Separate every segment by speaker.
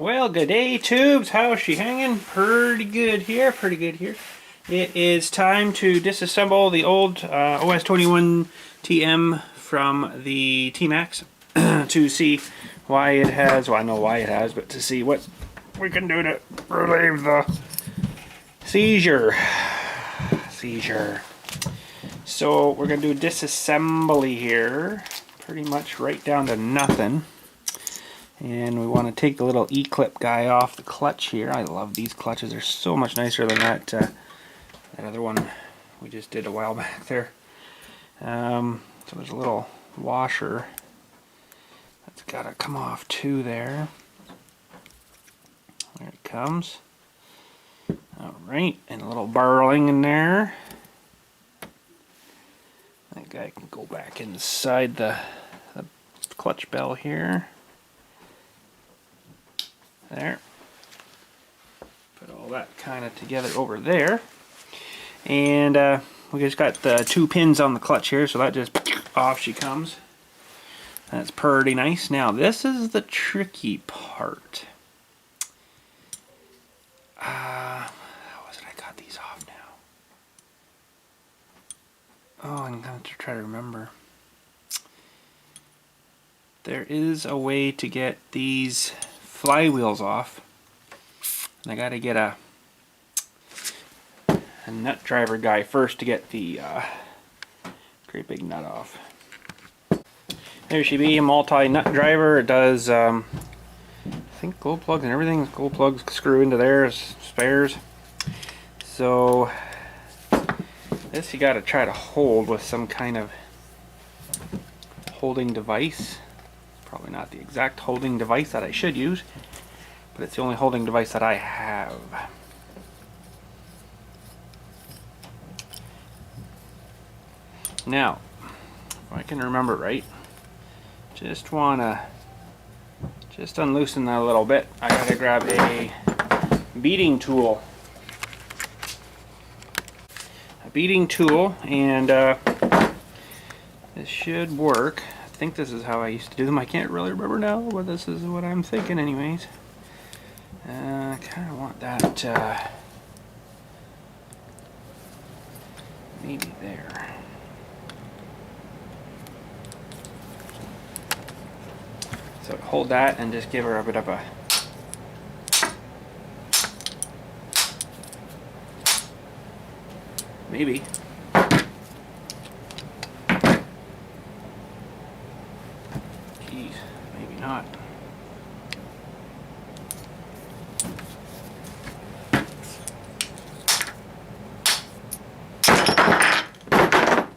Speaker 1: Well, good day, tubes. How's she hanging? Pretty good here, pretty good here. It is time to disassemble the old OS21 TM from the T-maxx to see why it has, well, I know why it has, but to see what we can do to relieve the seizure. So we're going to do disassembly here, pretty much right down to nothing. And we want to take the little E-clip guy off the clutch here. I love these clutches. They're so much nicer than that other one we just did a while back there. So there's a little washer that's got to come off too there. There it comes. Alright, and a little burling in there. That guy can go back inside the clutch bell here. There. Put all that kind of together over there. And we just got the 2 pins on the clutch here, so that just off she comes. That's pretty nice. Now this is the tricky part. How was it I got these off now? Oh, I'm going to try to remember. There is a way to get these flywheels off. I got to get a nut driver guy first to get the great big nut off. There she be, a multi nut driver. It does I think glow plugs and everything. Glow plugs screw into there as spares. So this you got to try to hold with some kind of holding device. Probably not the exact holding device that I should use, but it's the only holding device that I have. Now, if I can remember right, just wanna unloosen that a little bit. I gotta grab a beading tool. And this should work. I think this is how I used to do them. I can't really remember now, but this is what I'm thinking anyways. I kind of want that maybe there. So hold that and just give her a bit of a maybe. Maybe not.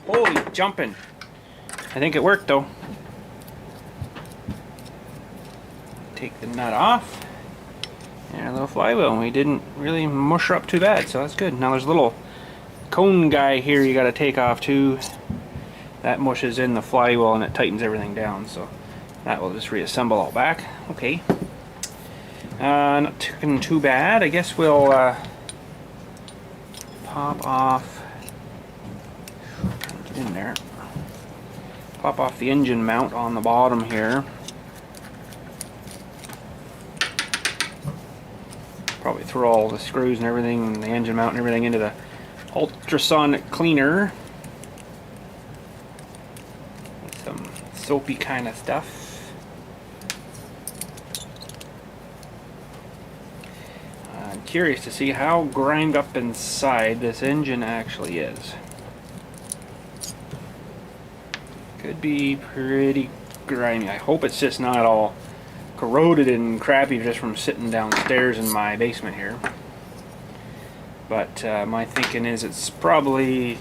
Speaker 1: Holy jumping. I think it worked though. Take the nut off. And a little flywheel. And we didn't really mush her up too bad, so that's good. Now there's a little cone guy here you got to take off too. That mushes in the flywheel and it tightens everything down, so that will just reassemble all back. Okay. Not too bad. I guess we'll pop off. Get in there. Pop off the engine mount on the bottom here. Probably throw all the screws and everything, and the engine mount and everything into the ultrasonic cleaner. With some soapy kind of stuff. I'm curious to see how grimed up inside this engine actually is. Could be pretty grimy. I hope it's just not all corroded and crappy just from sitting downstairs in my basement here. But my thinking is it's probably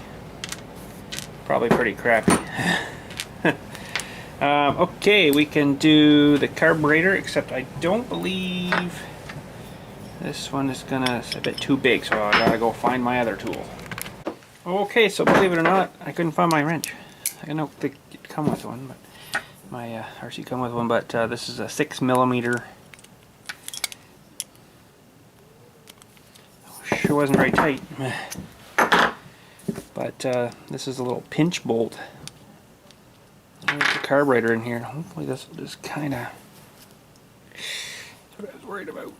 Speaker 1: pretty crappy. Okay, we can do the carburetor, except I don't believe this one is a bit too big, so I gotta go find my other tool. Okay, so believe it or not, I couldn't find my wrench. I know they come with one, but my RC come with one, but this is a 6mm. Sure wasn't very tight. But this is a little pinch bolt. There's the carburetor in here. Hopefully this will just kind of worried about.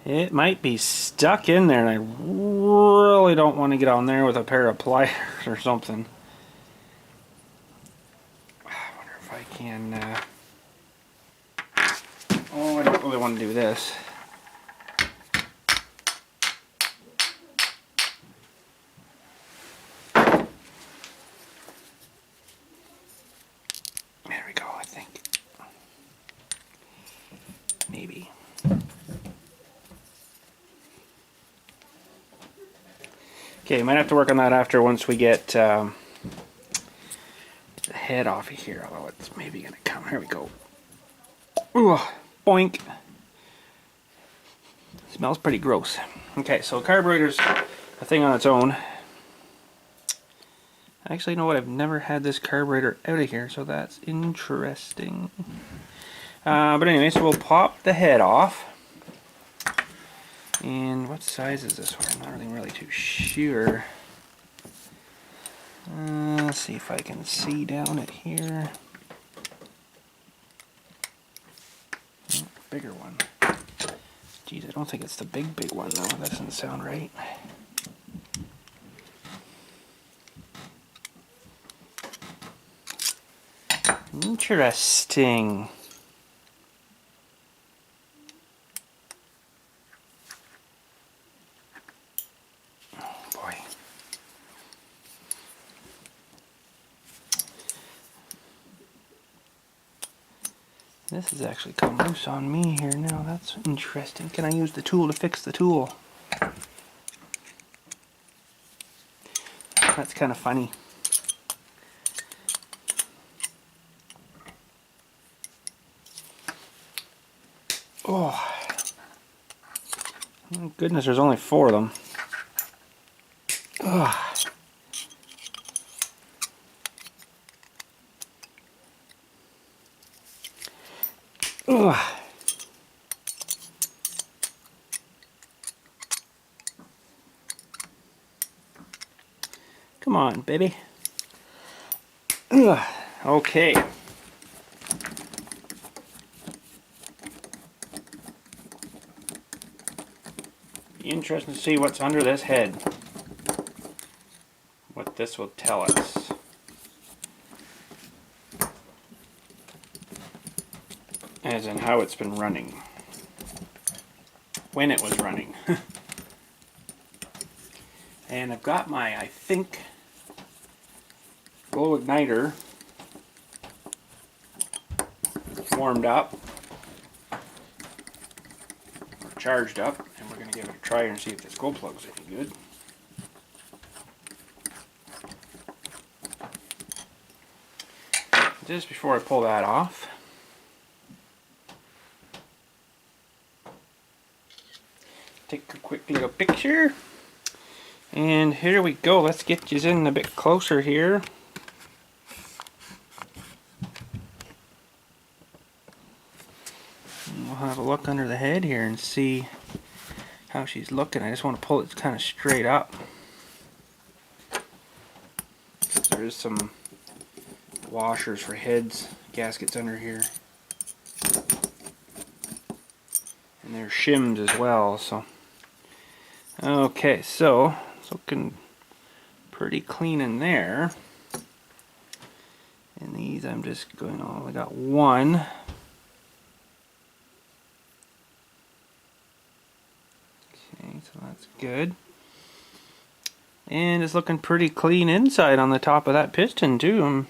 Speaker 1: It might be stuck in there, and I really don't want to get on there with a pair of pliers or something. I wonder if I can... Oh, I don't really want to do this. There we go, I think. Maybe. Okay, might have to work on that after once we get the head off of here, although it's maybe going to come. Here we go. Ooh, boink. Smells pretty gross. Okay, so carburetor's a thing on its own. Actually, you know what? I've never had this carburetor out of here, so that's interesting. But anyway, so we'll pop the head off. And what size is this one? I'm not really too sure. Let's see if I can see down it here. Oh, bigger one. Geez, I don't think it's the big one though. That doesn't sound right. Interesting. Oh boy. This has actually come loose on me here now. That's interesting. Can I use the tool to fix the tool? That's kind of funny. Oh, goodness, there's only 4 of them. Ugh. Ugh. Come on, baby. Ugh. Okay. Be interesting to see what's under this head. What this will tell us. As in how it's been running. When it was running. And I've got my, I think, glow igniter warmed up. Or charged up. And we're going to give it a try and see if this glow plug's any good. Just before I pull that off, take a quick little picture, and here we go. Let's get you in a bit closer here. And we'll have a look under the head here and see how she's looking. I just want to pull it kind of straight up. There is some washers for heads, gaskets under here. And there's shims as well, so. Okay, so it's looking pretty clean in there. And these I'm just going, oh, I got one. Okay, so that's good. And it's looking pretty clean inside on the top of that piston too. I'm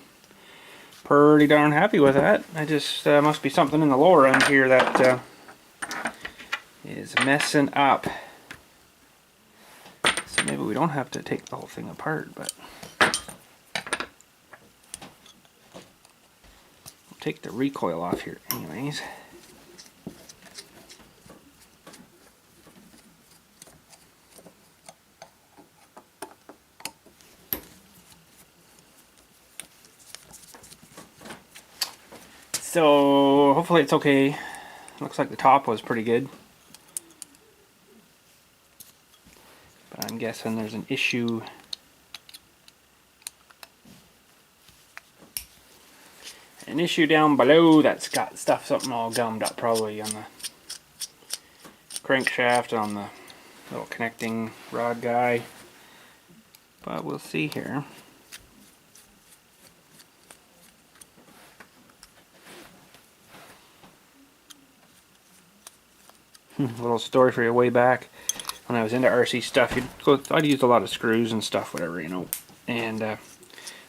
Speaker 1: pretty darn happy with that. I just must be something in the lower end here that is messing up. So maybe we don't have to take the whole thing apart, but we'll take the recoil off here anyways. So hopefully it's okay. Looks like the top was pretty good. But I'm guessing there's an issue an issue down below that's got something all gummed up, probably on the crankshaft, on the little connecting rod guy. But we'll see here. A little story for you way back when I was into RC stuff. I'd use a lot of screws and stuff, whatever, you know. And I'd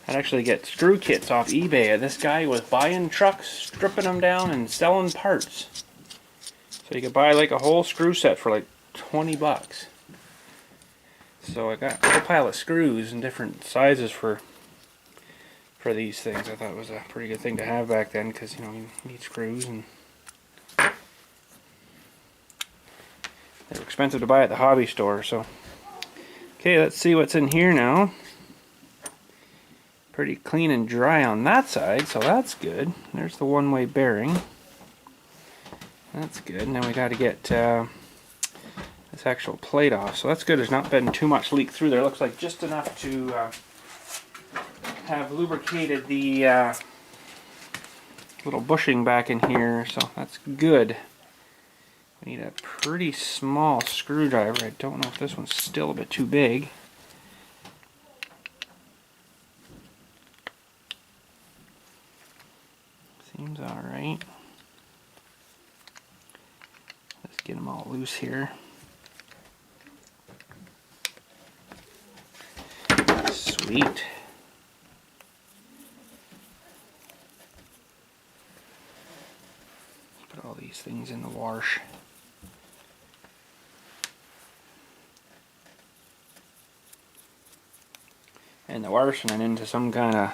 Speaker 1: actually get screw kits off eBay. This guy was buying trucks, stripping them down, and selling parts. So you could buy like a whole screw set for like 20 bucks. So I got a whole pile of screws in different sizes for these things. I thought it was a pretty good thing to have back then, because you know, you need screws, and they were expensive to buy at the hobby store. So okay, let's see what's in here now. Pretty clean and dry on that side, so that's good. There's the one-way bearing. That's good. And then we got to get this actual plate off, so that's good. There's not been too much leak through there. It looks like just enough to have lubricated the little bushing back in here, so that's good. We need a pretty small screwdriver. I don't know if this one's still a bit too big. Seems alright. Let's get them all loose here. Sweet. Put all these things in the wash. And the wash and then into some kind of,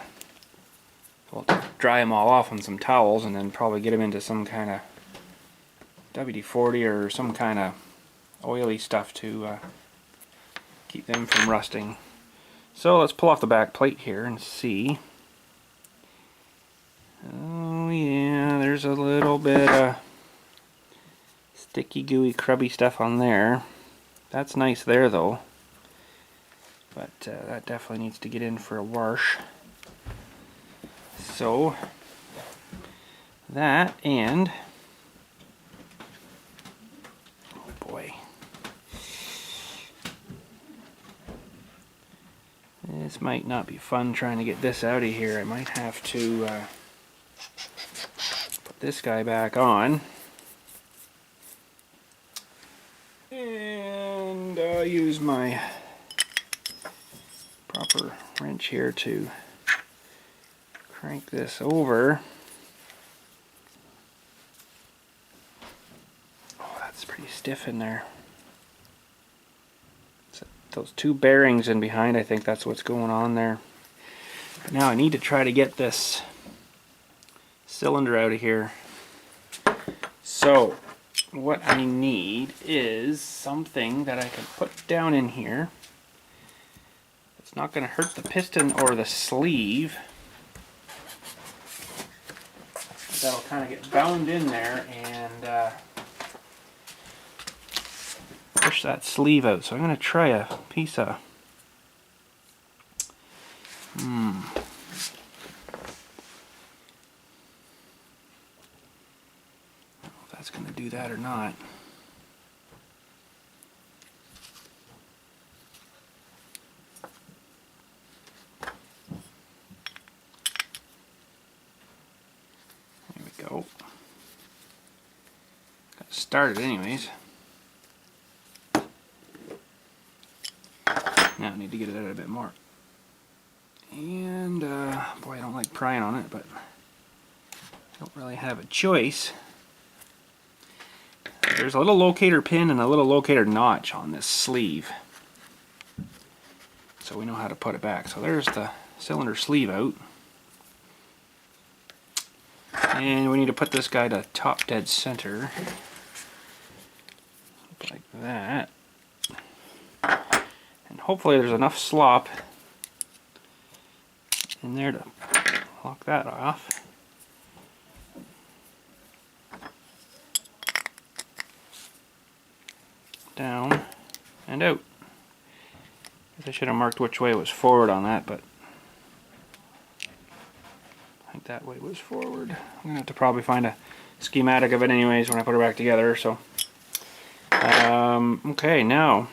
Speaker 1: well, dry them all off on some towels, and then probably get them into some kind of WD-40 or some kind of oily stuff to keep them from rusting. So let's pull off the back plate here and see. Oh yeah, there's a little bit of sticky, gooey, crubby stuff on there. That's nice there though, but that definitely needs to get in for a wash. So that, and oh boy, this might not be fun trying to get this out of here. I might have to put this guy back on and use my proper wrench here to crank this over. Oh, that's pretty stiff in there. So those two bearings in behind, I think that's what's going on there. But now I need to try to get this cylinder out of here. So what I need is something that I can put down in here. It's not going to hurt the piston or the sleeve. That'll kind of get bound in there and push that sleeve out. So I'm going to try a piece of I don't know if that's going to do that or not. Go. Got started anyways. Now I need to get it out a bit more. And boy, I don't like prying on it, but I don't really have a choice. There's a little locator pin and a little locator notch on this sleeve, so we know how to put it back. So there's the cylinder sleeve out. And we need to put this guy to top dead center, like that. And hopefully there's enough slop in there to lock that off. Down and out. I should have marked which way it was forward on that, but I think that way was forward. I'm gonna have to probably find a schematic of it anyways when I put her back together. So, okay, now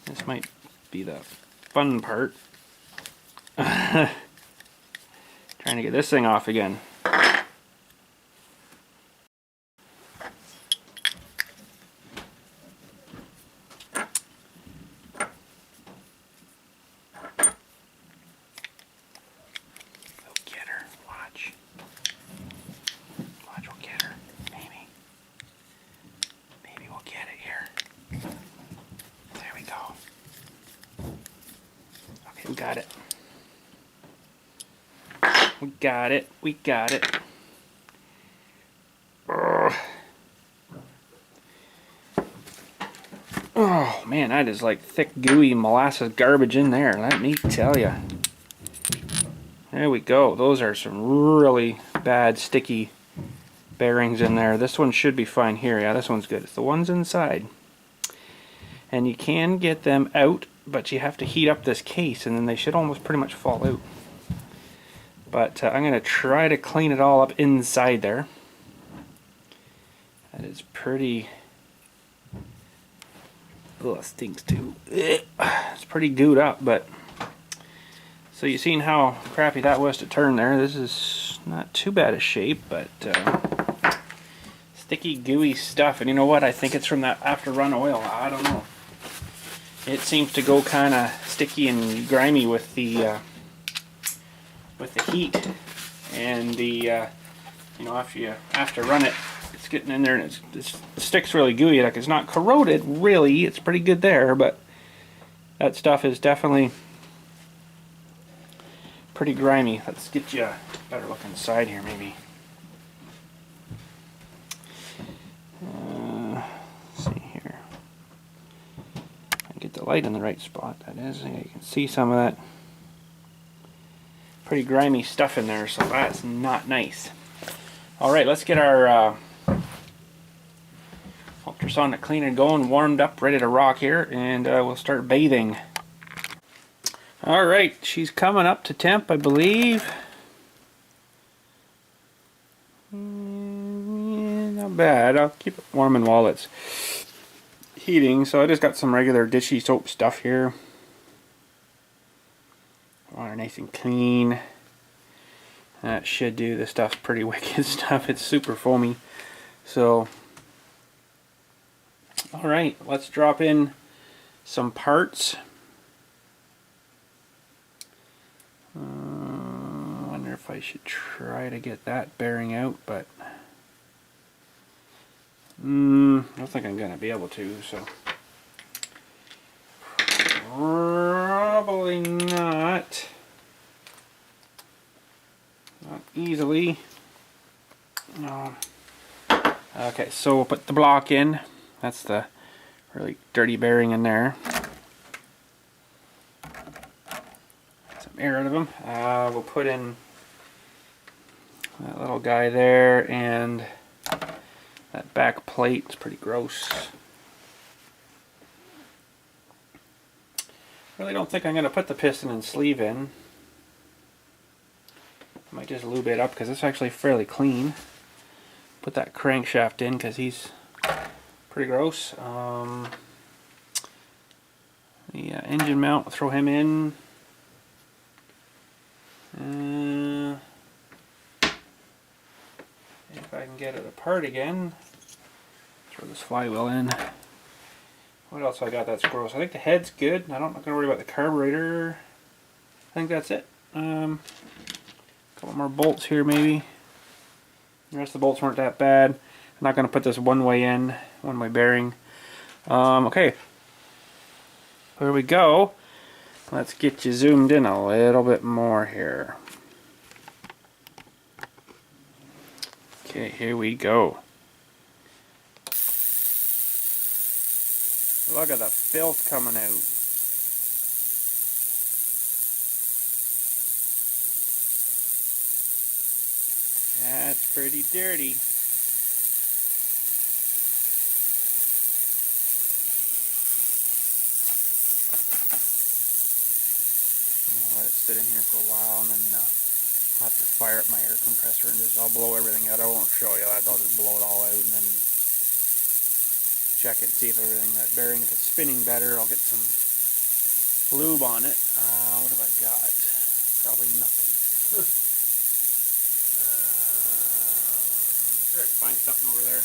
Speaker 1: this might be the fun part. Trying to get this thing off again. We got it. We got it. We got it. Oh man, that is like thick, gooey molasses garbage in there. Let me tell you. There we go. Those are some really bad, sticky bearings in there. This one should be fine here. Yeah, this one's good. It's the ones inside. And you can get them out, but you have to heat up this case, and then they should almost pretty much fall out. But I'm going to try to clean it all up inside there. That is pretty... Oh, it stinks too. It's pretty gooed up, but... So you've seen how crappy that was to turn there. This is not too bad a shape, but... sticky, gooey stuff. And you know what? I think it's from that after run oil. I don't know. It seems to go kind of sticky and grimy with the heat, and the you know, after run it, it's getting in there and it sticks really gooey. Like, it's not corroded really. It's pretty good there, but that stuff is definitely pretty grimy. Let's get you a better look inside here, maybe. Let's see here. Get the light in the right spot, that is. You can see some of that pretty grimy stuff in there, so that's not nice. Alright, let's get our ultrasonic cleaner going, warmed up, ready to rock here, and we'll start bathing. Alright, she's coming up to temp, I believe. Not bad. I'll keep it warming while it's heating. So I just got some regular dishy soap stuff here. Water nice and clean. That should do. This stuff's pretty wicked stuff. It's super foamy. So, alright, let's drop in some parts. I wonder if I should try to get that bearing out, but I don't think I'm going to be able to, so probably not. Not easily. No. Okay, so we'll put the block in. That's the really dirty bearing in there. Some air out of them. We'll put in that little guy there, and that back plate is pretty gross. Really don't think I'm going to put the piston and sleeve in. I might just lube it up because it's actually fairly clean. Put that crankshaft in because he's pretty gross. The engine mount, we'll throw him in. If I can get it apart again, throw this flywheel in. What else I got that's gross? I think the head's good. I'm not going to worry about the carburetor. I think that's it. A couple more bolts here maybe. The rest of the bolts weren't that bad. I'm not going to put this one-way in, one-way bearing. Okay, there we go. Let's get you zoomed in a little bit more here. Okay, here we go. Look at the filth coming out. That's pretty dirty. I'll let it sit in here for a while and then I'll have to fire up my air compressor and I'll blow everything out. I won't show you that, I'll just blow it all out and then check it, see if that bearing, if it's spinning better. I'll get some lube on it. What have I got? Probably nothing. Sure I can find something over there.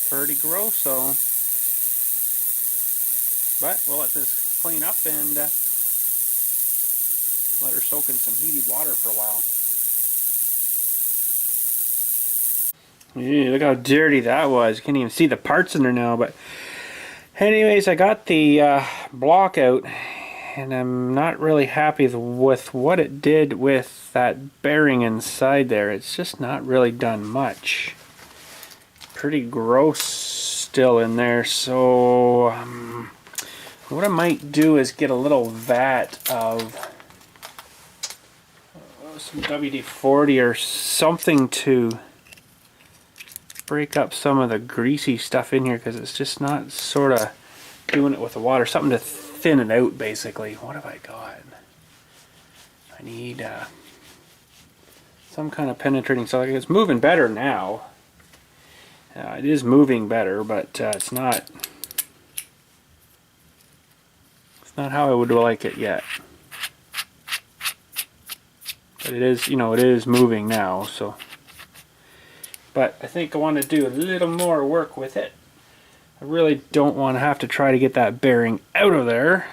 Speaker 1: Pretty gross though. But we'll let this clean up and let her soak in some heated water for a while. Yeah, look how dirty that was. You can't even see the parts in there now. But anyways, I got the block out, and I'm not really happy with what it did with that bearing inside there. It's just not really done much. Pretty gross still in there. So what I might do is get a little vat of some WD-40 or something to break up some of the greasy stuff in here, because it's just not sort of doing it with the water. Something to thin it out, basically. What have I got? I need some kind of penetrating stuff. It's moving better now. It is moving better, but it's not how I would like it yet. But it is, you know, it is moving now, so. But I think I want to do a little more work with it. I really don't want to have to try to get that bearing out of there.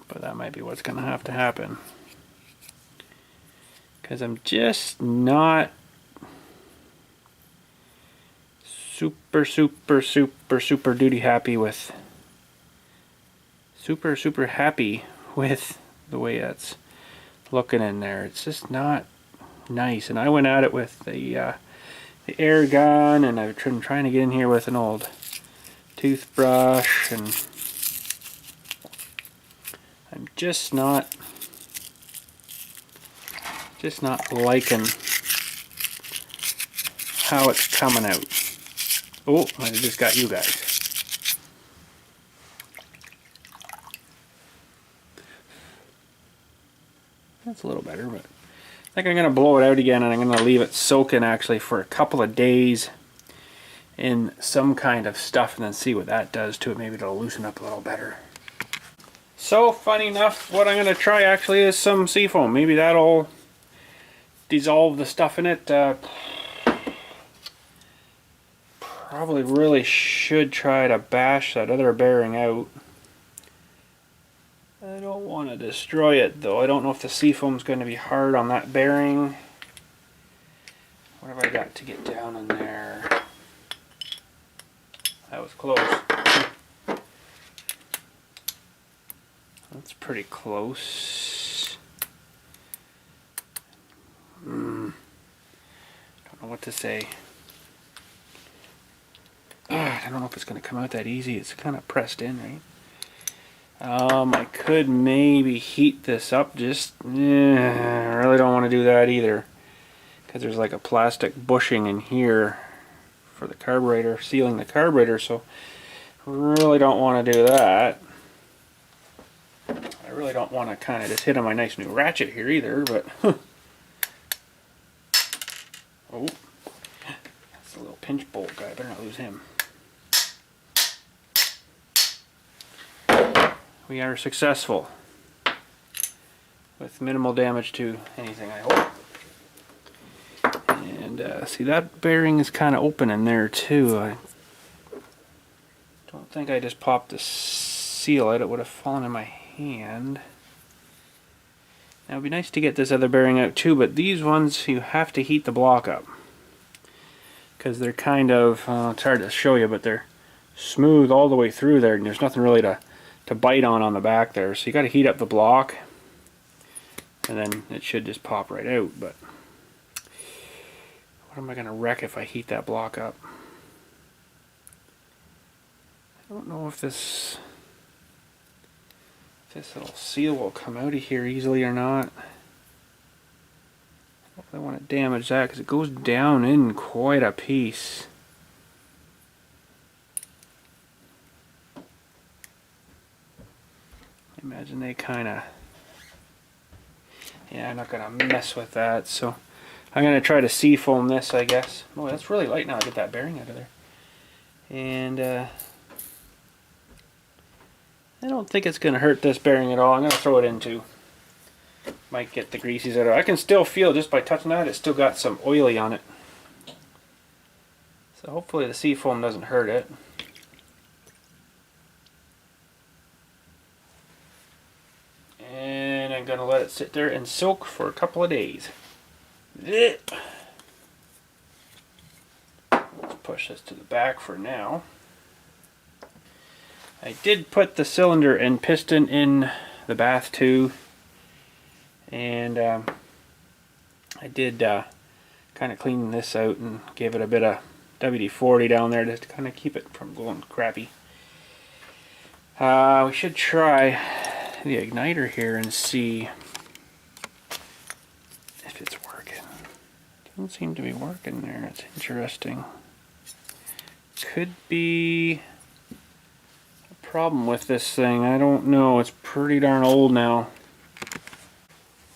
Speaker 1: But that might be what's going to have to happen. Because I'm just not super duty happy with super happy with the way that's looking in there. It's just not nice. And I went at it with the air gun, and I've been trying to get in here with an old toothbrush, and I'm just not liking how it's coming out. Oh, I just got you guys. That's a little better, but I think I'm going to blow it out again, and I'm going to leave it soaking actually for a couple of days in some kind of stuff, and then see what that does to it. Maybe it'll loosen up a little better. So funny enough, what I'm going to try actually is some seafoam. Maybe that'll dissolve the stuff in it. Probably really should try to bash that other bearing out. I don't want to destroy it though. I don't know if the seafoam's going to be hard on that bearing. What have I got to get down in there? That was close. That's pretty close. Don't know what to say. I don't know if it's going to come out that easy. It's kind of pressed in, right? I could maybe heat this up. Just, I really don't want to do that either, because there's like a plastic bushing in here for the carburetor, sealing the carburetor. So, really don't want to do that. I really don't want to kind of just hit on my nice new ratchet here either. But oh, that's a little pinch bolt guy. I better not lose him. We are successful with minimal damage to anything, I hope. And see, that bearing is kind of open in there too. I don't think I just popped the seal out. It would have fallen in my hand. Now it would be nice to get this other bearing out too, but these ones you have to heat the block up, because they're kind of, it's hard to show you, but they're smooth all the way through there, and there's nothing really to bite on the back there. So you got to heat up the block, and then it should just pop right out. But what am I going to wreck if I heat that block up? I don't know if this little seal will come out of here easily or not. I don't want to damage that, because it goes down in quite a piece. imagine they kind of, yeah, I'm not gonna mess with that, so I'm gonna try to seafoam this, I guess. Oh, that's really light now. I'll get that bearing out of there. And I don't think it's gonna hurt this bearing at all. I'm gonna throw it in too. Might get the greases out of it. I can still feel just by touching that, it's still got some oily on it. So hopefully the seafoam doesn't hurt it. And I'm gonna let it sit there and soak for a couple of days. Let's push this to the back for now. I did put the cylinder and piston in the bath too, and I did kind of clean this out and gave it a bit of WD-40 down there just to kind of keep it from going crappy. We should try the igniter here and see if it's working. Doesn't seem to be working there. It's interesting. Could be a problem with this thing. I don't know. It's pretty darn old now.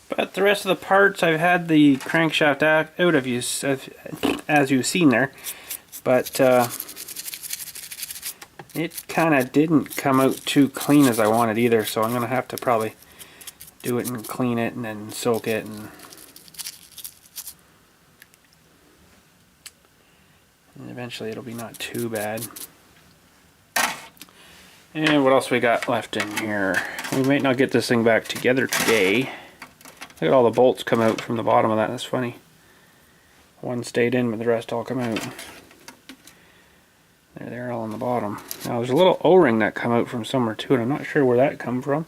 Speaker 1: But the rest of the parts, I've had the crankshaft out of use, as you've seen there. But it kind of didn't come out too clean as I wanted either, so I'm going to have to probably do it and clean it and then soak it. And eventually it'll be not too bad. And what else we got left in here? We might not get this thing back together today. Look at all the bolts come out from the bottom of that. That's funny. One stayed in, but the rest all come out. There, they're all on the bottom. Now there's a little O-ring that come out from somewhere too, and I'm not sure where that come from.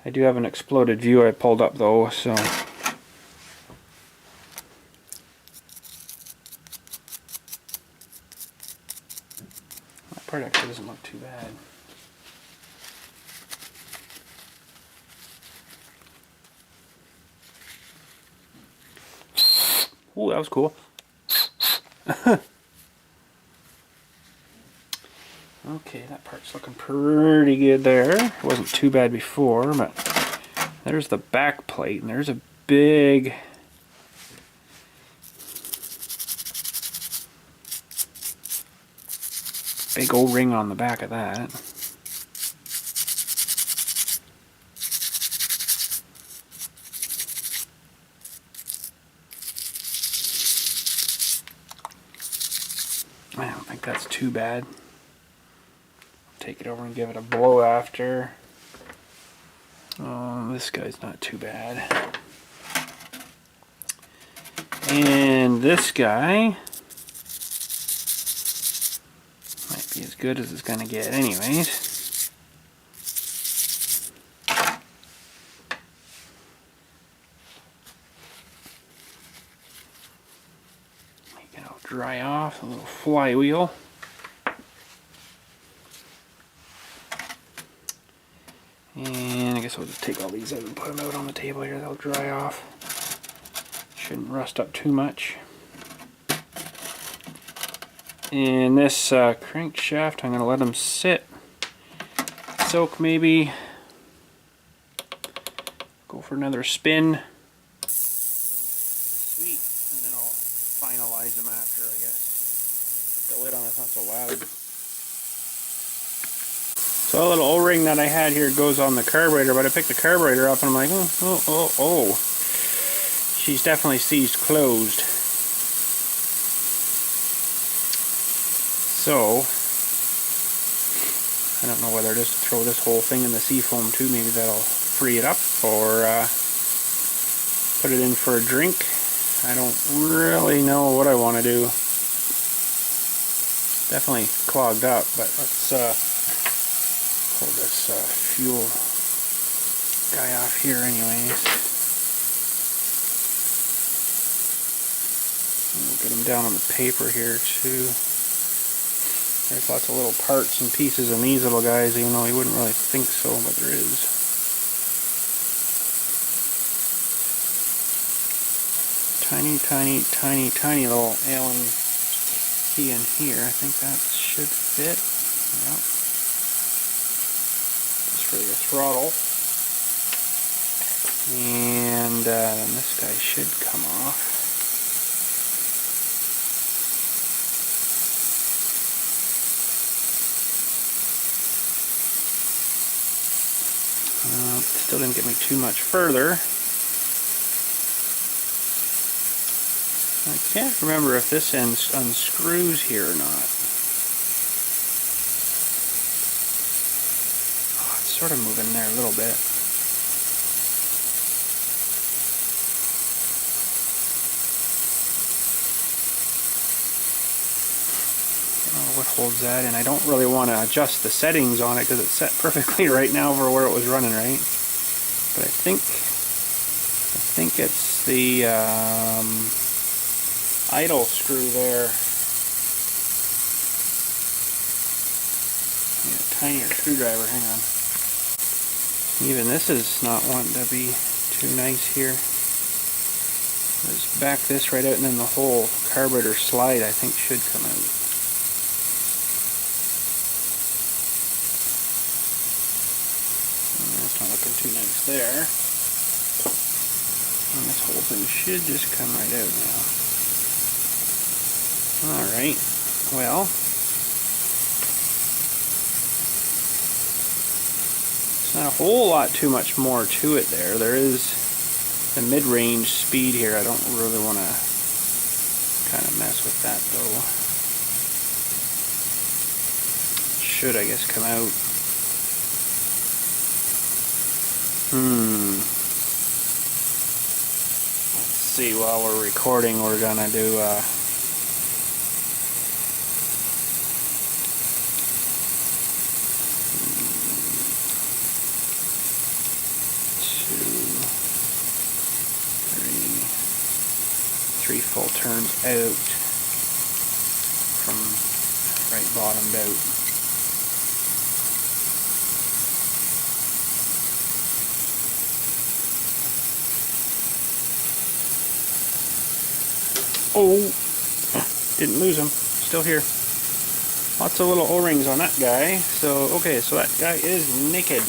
Speaker 1: I do have an exploded view I pulled up though, so that part actually doesn't look too bad. Ooh, that was cool. Okay, that part's looking pretty good there. It wasn't too bad before, but there's the back plate, and there's a big O-ring on the back of that. I don't think that's too bad. Take it over and give it a blow after. Oh, this guy's not too bad. And this guy might be as good as it's gonna get anyways. Make it all dry off, a little flywheel. And I guess we'll just take all these out and put them out on the table here. They'll dry off. Shouldn't rust up too much. And this crankshaft, I'm going to let them sit, soak maybe, go for another spin. Sweet. And then I'll finalize them after, I guess. The lid on it's not so loud. So a little O-ring that I had here goes on the carburetor, but I picked the carburetor up and I'm like, oh. She's definitely seized closed. So, I don't know whether just to throw this whole thing in the seafoam too, maybe that'll free it up, or put it in for a drink. I don't really know what I want to do. Definitely clogged up, but let's pull this fuel guy off here anyways. We'll get him down on the paper here too. There's lots of little parts and pieces in these little guys, even though you wouldn't really think so, but there is. Tiny little Allen key in here. I think that should fit. Yep. Just for your throttle. And then this guy should come off. Still didn't get me too much further. I can't remember if this end unscrews here or not. Oh, it's sort of moving there a little bit. What holds that, and I don't really want to adjust the settings on it because it's set perfectly right now for where it was running, right? But I think it's the idle screw there. Need a tinier screwdriver, hang on. Even this is not wanting to be too nice here. Let's back this right out, and then the whole carburetor slide I think should come out. That's not looking too nice there. And this whole thing should just come right out now. Alright, well, it's not a whole lot too much more to it there. There is the mid-range speed here. I don't really want to kind of mess with that though. Should, I guess, come out. Let's see, while we're recording, we're gonna do 2, 3 full turns out from right bottomed out. Oh, didn't lose him. Still here. Lots of little O-rings on that guy. So, okay, so that guy is naked.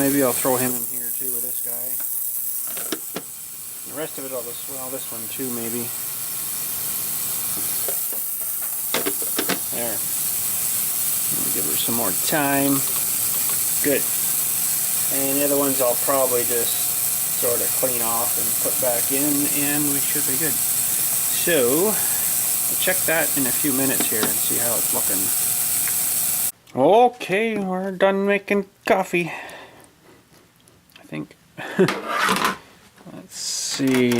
Speaker 1: Maybe I'll throw him in here too with this guy. The rest of it I'll just, well, this one too maybe. There. I'll give her some more time. Good. And the other ones I'll probably just sort of clean off and put back in, and we should be good. So, I'll check that in a few minutes here and see how it's looking. Okay, we're done making coffee. I think. Let's see.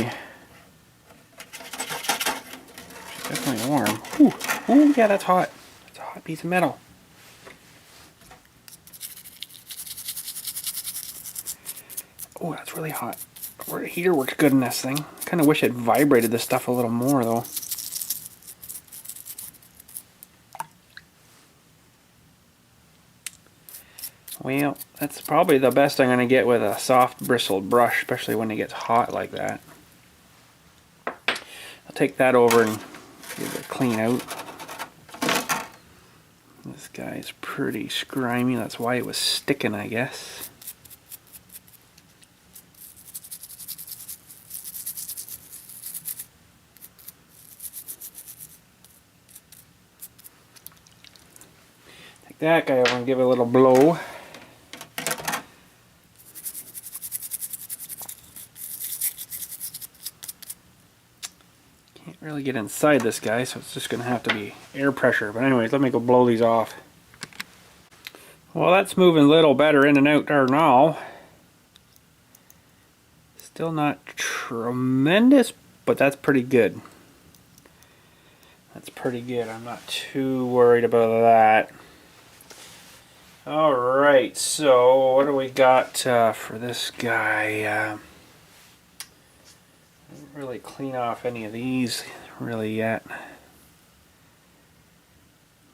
Speaker 1: It's definitely warm. Ooh, ooh, yeah, that's hot. It's a hot piece of metal. Oh, that's really hot. The heater works good in this thing. Kind of wish it vibrated this stuff a little more, though. Well, that's probably the best I'm going to get with a soft bristled brush, especially when it gets hot like that. I'll take that over and give it a clean out. This guy's pretty scrimey. That's why it was sticking, I guess. That guy, I want to give it a little blow. Can't really get inside this guy, so it's just going to have to be air pressure. But anyways, let me go blow these off. Well, that's moving a little better in and out there now. Still not tremendous, but that's pretty good. That's pretty good. I'm not too worried about that. Alright, so what do we got for this guy? I didn't really clean off any of these really yet.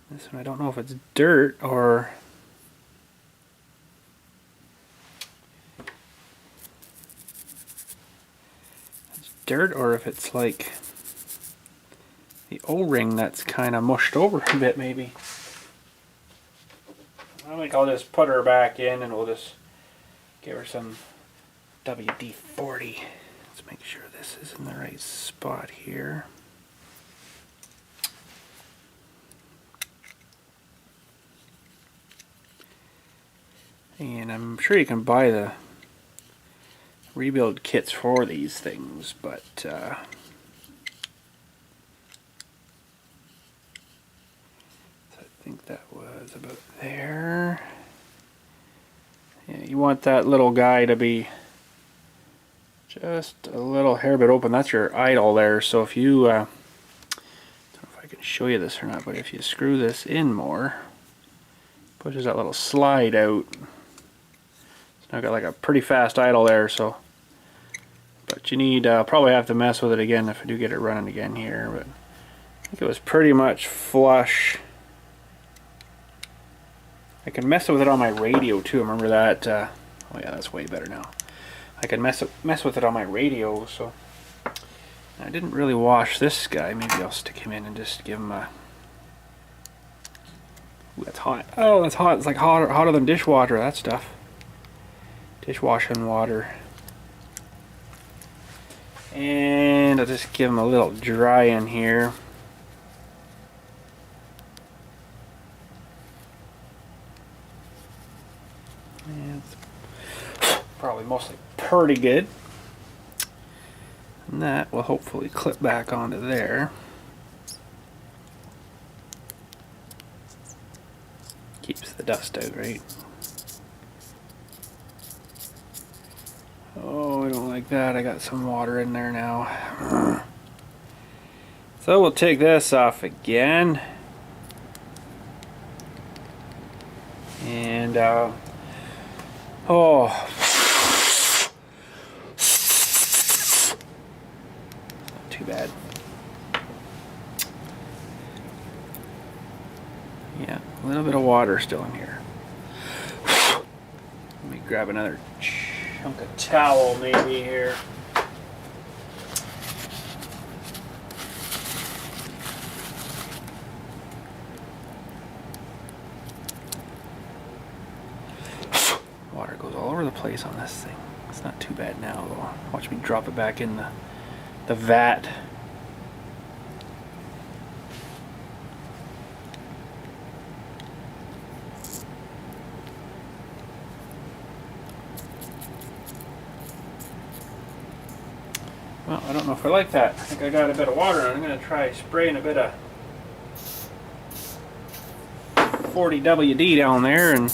Speaker 1: This one, I don't know if it's dirt or... it's dirt or if it's like the O-ring that's kind of mushed over a bit maybe. I think I'll just put her back in and we'll just give her some WD-40. Let's make sure this is in the right spot here. And I'm sure you can buy the rebuild kits for these things, but I think that was about there. Yeah, you want that little guy to be just a little hair bit open. That's your idle there. So if you, I don't know if I can show you this or not, but if you screw this in more, pushes that little slide out. So now I've got like a pretty fast idle there. So, but you need probably have to mess with it again if I do get it running again here. But I think it was pretty much flush. I can mess with it on my radio too. Remember that? Oh yeah, that's way better now. I can mess with it on my radio. So I didn't really wash this guy. Maybe I'll stick him in and just give him a. Ooh, that's hot. Oh, that's hot. It's like hotter than dishwater. That stuff. Dishwashing water. And I'll just give him a little dry in here. Probably mostly pretty good. And that will hopefully clip back onto there. Keeps the dust out, right? Oh, I don't like that. I got some water in there now. So we'll take this off again. And oh, not too bad. Yeah, a little bit of water still in here. Let me grab another chunk of towel maybe here. Water goes all over the place on this thing. It's not too bad now though. Watch me drop it back in the vat. Well, I don't know if I like that. I think I got a bit of water and I'm going to try spraying a bit of 40 WD down there and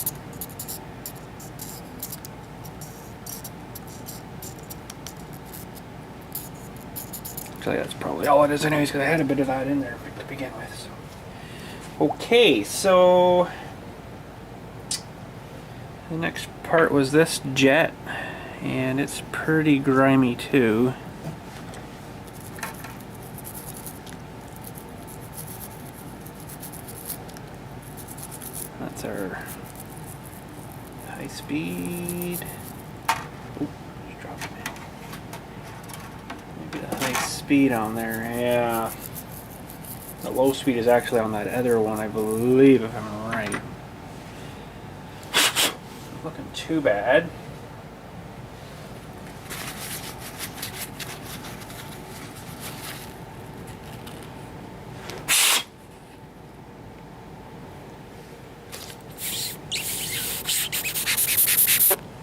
Speaker 1: actually that's probably all it is anyways because I had a bit of that in there to begin with. So. Okay, so the next part was this jet and it's pretty grimy too. That's our high speed. Oh, just dropped it. Maybe the high speed on there. Yeah. The low speed is actually on that other one, I believe, if I'm right. Not looking too bad.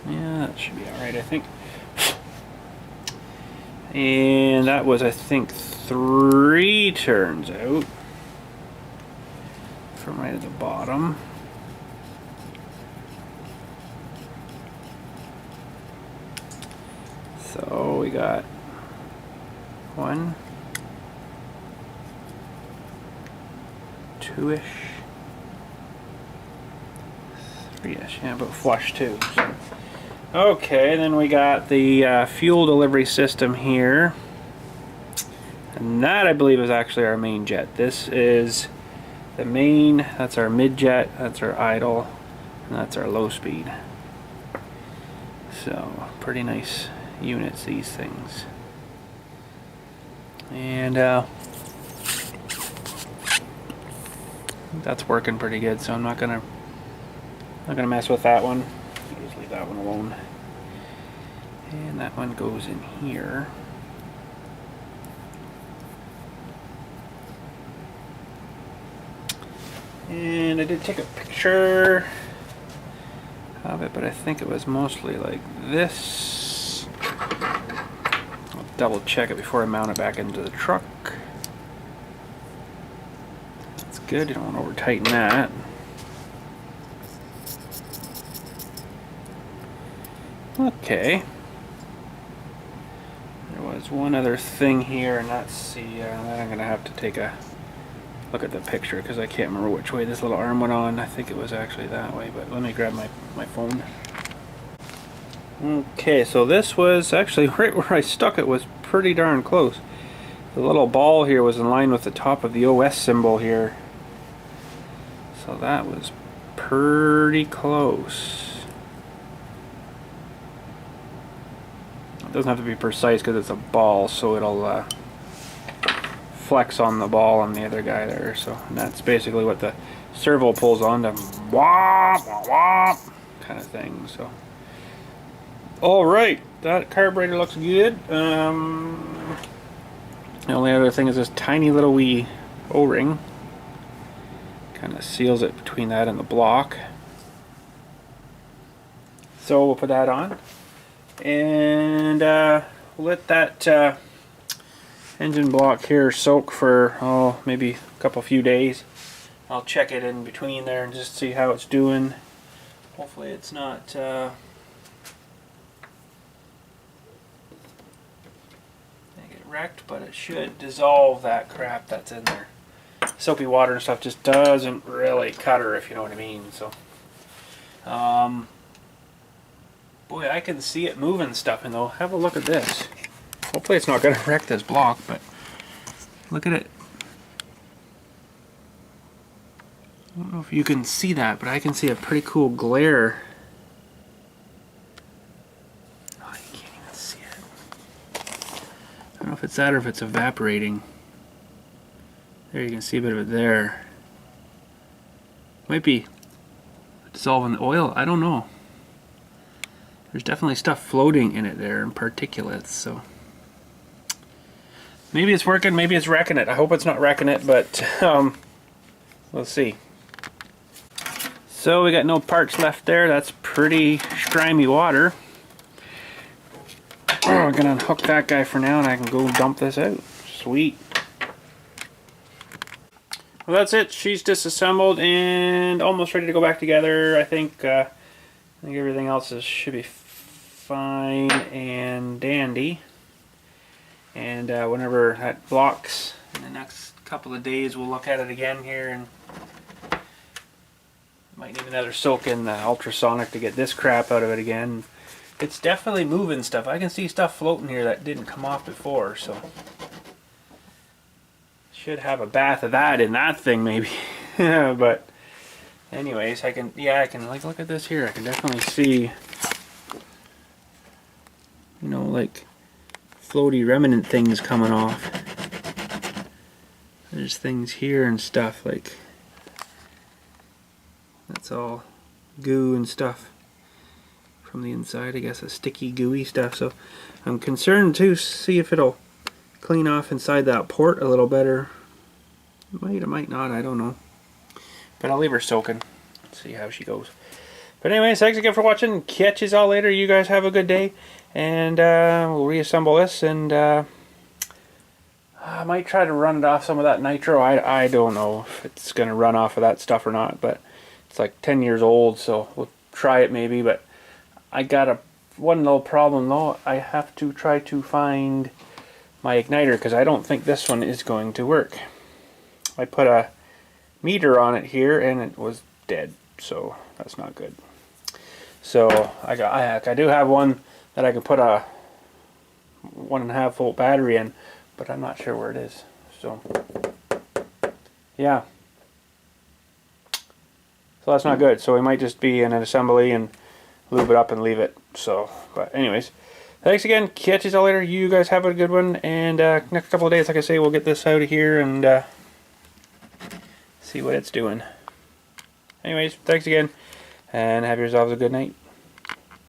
Speaker 1: Yeah, that should be alright, I think. And that was, I think, 3 turns out from right at the bottom. So we got 1, 2-ish, 3-ish, yeah, but flush too. So. Okay, then we got the fuel delivery system here. And that, I believe, is actually our main jet. This is the main, that's our mid-jet, that's our idle, and that's our low speed. So, pretty nice units, these things. And that's working pretty good, so I'm not gonna mess with that one. Just leave that one alone. And that one goes in here. And I did take a picture of it, but I think it was mostly like this. I'll double check it before I mount it back into the truck. That's good, you don't want to over tighten that. Okay. There was one other thing here, and that's the, I'm going to have to take a look at the picture because I can't remember which way this little arm went on. I think it was actually that way, but let me grab my phone. Okay, so this was actually right where I stuck it was pretty darn close. The little ball here was in line with the top of the OS symbol here. So that was pretty close. It doesn't have to be precise because it's a ball, so it'll flex on the ball on the other guy there. So and that's basically what the servo pulls on, to wah, wah, wah, kind of thing. So, all right, that carburetor looks good. The only other thing is this tiny little wee O-ring. Kind of seals it between that and the block. So we'll put that on. And let that engine block here soak for maybe a few days. I'll check it in between there and just see how it's doing. Hopefully it's not get wrecked, but it should dissolve that crap that's in there. Soapy water and stuff just doesn't really cut her, if you know what I mean. So boy, I can see it moving stuff, and though, have a look at this. Hopefully it's not going to wreck this block, but look at it. I don't know if you can see that, but I can see a pretty cool glare. Oh, you can't even see it. I don't know if it's that or if it's evaporating. There, you can see a bit of it there. Might be dissolving the oil, I don't know. There's definitely stuff floating in it there, and particulates, so maybe it's working, maybe it's wrecking it. I hope it's not wrecking it, but we'll see. So we got no parts left there. That's pretty grimy water. We're gonna unhook that guy for now, and I can go dump this out. Sweet. Well, that's it. She's disassembled and almost ready to go back together. I think everything else should be fine and dandy. And whenever that blocks in the next couple of days, we'll look at it again here, and might need another soak in the Ultrasonic to get this crap out of it again. It's definitely moving stuff. I can see stuff floating here that didn't come off before, so should have a bath of that in that thing maybe. But anyways, I can like look at this here. I can definitely see, you know, like floaty remnant things coming off. There's things here and stuff, like that's all goo and stuff from the inside. I guess a sticky gooey stuff. So I'm concerned to see if it'll clean off inside that port a little better. It might not, I don't know. But I'll leave her soaking. See how she goes. But anyways, thanks again for watching. Catch you all later. You guys have a good day. And we'll reassemble this, and I might try to run it off some of that nitro. I don't know if it's going to run off of that stuff or not, but it's like 10 years old, so we'll try it maybe. But I got one little problem though. I have to try to find my igniter, because I don't think this one is going to work. I put a meter on it here and it was dead, so that's not good. So I do have one that I can put a 1.5 volt battery in, but I'm not sure where it is. So yeah, so that's not good. So we might just be in an assembly and lube it up and leave it. So, but anyways, thanks again. Catch you all later. You guys have a good one, and next couple of days, like I say, we'll get this out of here and see what it's doing. Anyways, thanks again, and have yourselves a good night.